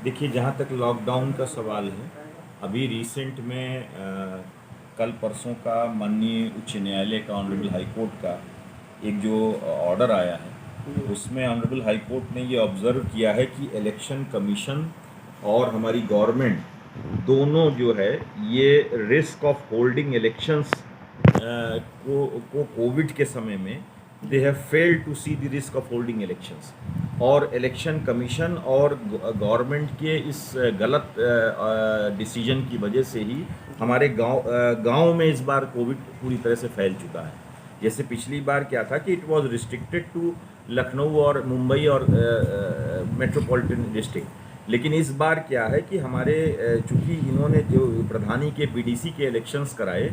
देखिए, जहाँ तक लॉकडाउन का सवाल है, अभी रिसेंट में कल परसों का माननीय उच्च न्यायालय का ऑनरेबल हाई कोर्ट का एक जो ऑर्डर आया है, उसमें ऑनरेबल हाई कोर्ट ने ये ऑब्ज़र्व किया है कि इलेक्शन कमीशन और हमारी गवर्नमेंट दोनों जो है, ये रिस्क ऑफ होल्डिंग इलेक्शंस को कोविड के समय में they have failed to see the risk of holding elections. और इलेक्शन कमीशन और गवर्नमेंट के इस गलत डिसीजन की वजह से ही हमारे गांव में इस बार कोविड पूरी तरह से फैल चुका है। जैसे पिछली बार क्या था कि it was restricted to Lucknow और मुंबई और मेट्रोपॉलिटन डिस्ट्रिक्ट, लेकिन इस बार क्या है कि हमारे चूंकि इन्होंने जो प्रधानी के पीडीसी के इलेक्शंस कराए,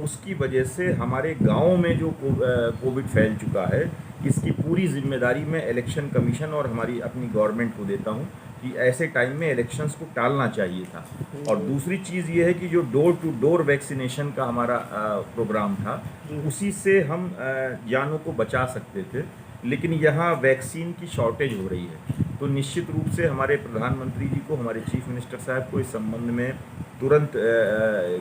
उसकी वजह से हमारे गांव में जो कोविड फैल चुका है, इसकी पूरी जिम्मेदारी मैं इलेक्शन कमीशन और हमारी अपनी गवर्नमेंट को देता हूं कि ऐसे टाइम में इलेक्शंस को टालना चाहिए था। और दूसरी चीज़ ये है कि जो डोर टू डोर वैक्सीनेशन का हमारा प्रोग्राम था, उसी से हम जानों को बचा सकते थे, लेकिन यहाँ वैक्सीन की शॉर्टेज हो रही है। तो निश्चित रूप से हमारे प्रधानमंत्री जी को, हमारे चीफ मिनिस्टर साहब को इस संबंध में तुरंत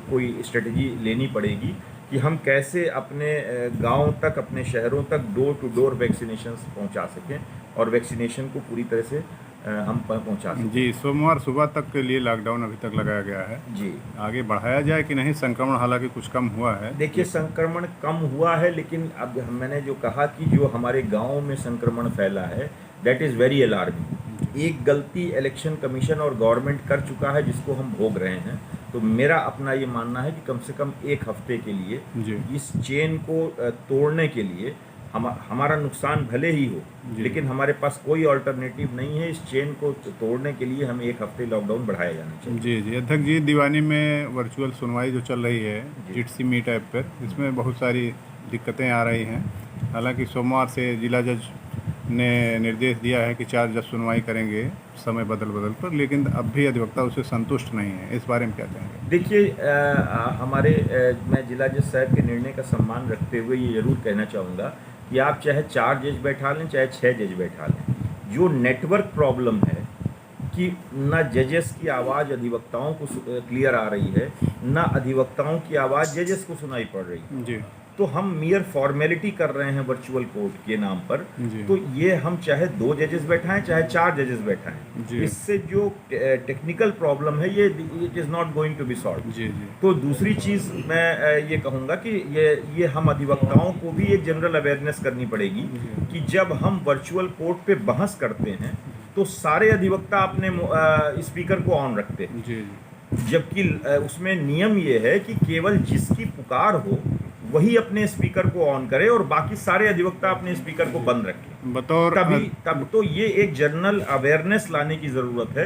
कोई स्ट्रेटजी लेनी पड़ेगी कि हम कैसे अपने गांव तक, अपने शहरों तक डोर टू डोर वैक्सीनेशन पहुंचा सकें और वैक्सीनेशन को पूरी तरह से हम पहुंचा सकें। जी, सोमवार सुबह तक के लिए लॉकडाउन अभी तक लगाया गया है। जी, आगे बढ़ाया जाए कि नहीं? संक्रमण हालांकि कुछ कम हुआ है। देखिए, संक्रमण कम हुआ है, लेकिन अब मैंने जो कहा कि जो हमारे गांव में संक्रमण फैला है, दैट इज़ वेरी अलार्मिंग। एक गलती इलेक्शन कमीशन और गवर्नमेंट कर चुका है जिसको हम भोग रहे हैं। तो मेरा अपना ये मानना है कि कम से कम एक हफ्ते के लिए जी इस चेन को तोड़ने के लिए हमारा नुकसान भले ही हो, लेकिन हमारे पास कोई अल्टरनेटिव नहीं है। इस चेन को तोड़ने के लिए हमें एक हफ्ते लॉकडाउन बढ़ाया जाना चाहिए। जी अध्यक्ष जी, दीवानी में वर्चुअल सुनवाई जो चल रही है जिट्सी मीट ऐप पर, इसमें बहुत सारी दिक्कतें आ रही हैं। हालांकि सोमवार से जिला जज ने निर्देश दिया है कि 4 जज सुनवाई करेंगे समय बदल कर, लेकिन अब भी अधिवक्ता उससे संतुष्ट नहीं है। इस बारे में क्या कहेंगे? देखिए, मैं जिला जज साहब के निर्णय का सम्मान रखते हुए ये जरूर कहना चाहूँगा कि आप चाहे 4 जज बैठा लें, चाहे 6 जज बैठा लें, जो नेटवर्क प्रॉब्लम है कि ना जजेस की आवाज़ अधिवक्ताओं को क्लियर आ रही है, ना अधिवक्ताओं की आवाज़ जजेस को सुनाई पड़ रही है। जी तो हम मियर फॉर्मेलिटी कर रहे हैं वर्चुअल कोर्ट के नाम पर। जी तो ये हम चाहे 2 जजेस बैठाएं, चाहे 4 जजेस बैठाएं, जी इससे जो टेक्निकल प्रॉब्लम है, ये it is not going to be solve. जी जी तो दूसरी चीज़ मैं ये कहूँगा कि ये हम अधिवक्ताओं को भी एक जनरल अवेयरनेस करनी पड़ेगी कि जब हम वर्चुअल कोर्ट पे बहस करते हैं, तो सारे अधिवक्ता अपने स्पीकर को ऑन रखते हैं, जी जबकि उसमें नियम ये है कि केवल जिसकी पुकार हो वही अपने स्पीकर को ऑन करे और बाकी सारे अधिवक्ता अपने स्पीकर को बंद रखें। बतौर तब तो ये एक जनरल अवेयरनेस लाने की ज़रूरत है